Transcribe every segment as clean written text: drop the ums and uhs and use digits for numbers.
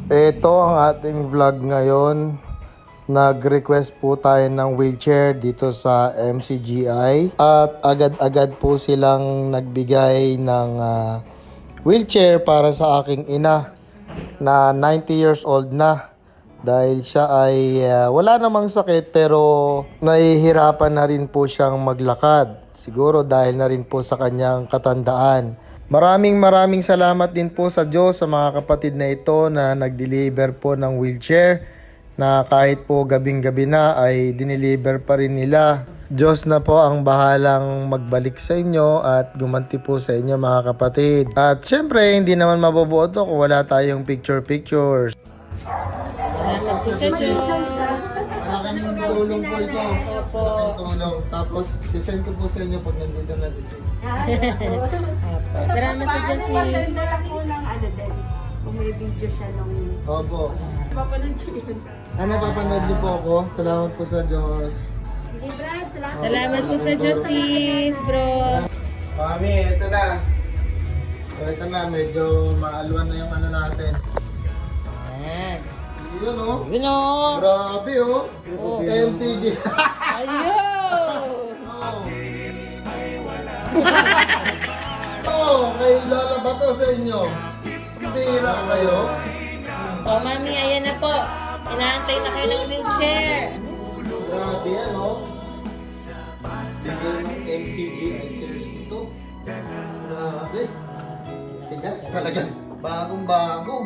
Ito ang ating vlog ngayon. Nag-request po tayo ng wheelchair dito sa MCGI at agad-agad po silang nagbigay ng wheelchair para sa aking ina na 90 years old na. Dahil siya ay wala namang sakit pero nahihirapan na rin po siyang maglakad. Siguro dahil na rin po sa kanyang katandaan. Maraming salamat din po sa Diyos sa mga kapatid na ito na nag-deliver po ng wheelchair na kahit po gabing-gabi na ay dineliver pa rin nila. Diyos na po ang bahalang magbalik sa inyo at gumanti po sa inyo mga kapatid. At syempre hindi naman mabubuo to kung wala tayong picture-pictures. Salamat po sa Diyos. Malaking tulong po ito. Opo. Malaking tulong. Tapos, sisend ko po sa inyo pag nandito na dito. Salamat sa Diyos, sis. Maganda lang po ng ano din. Kung may video siya nung Opo. papanood ko yun. Napapanood niyo po ako. Salamat po sa Diyos. Hey Brad, salamat. Salamat po sa Diyos, sis, bro. Mami, ito na. Ito na, medyo maalwan na yung ano natin. Ayan. Yun oh. Yun o. Grabe oh. Oh. MCG. Ayun. Kayo lalaba to sa inyo. Tira kayo. O, mami, ayan na po. Inaantay na kayo ng wheelchair. Grabe yan oh. Bigay ng MCG items nito. Grabe. Tigas talaga. Bagong-bago.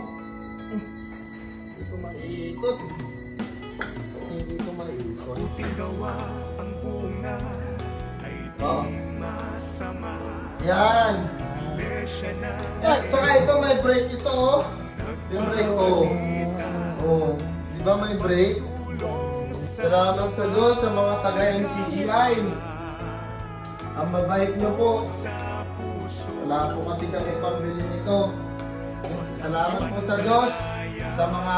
Hindi ko maikot. Hindi ko maikot. Oh. Yan. Tsaka ito may brake ito oh. Yung brake oh. Oh. Di ba may brake? Salamat sa Diyos sa mga taga-MCGI. Ang mabait nyo po. Wala po kasi kami pambili nito. Salamat po sa Diyos sa mga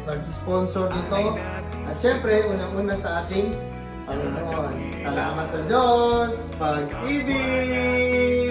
nag-sponsor nito. At syempre, unang-una sa ating Panginoon. Salamat sa Diyos. Pag-ibig!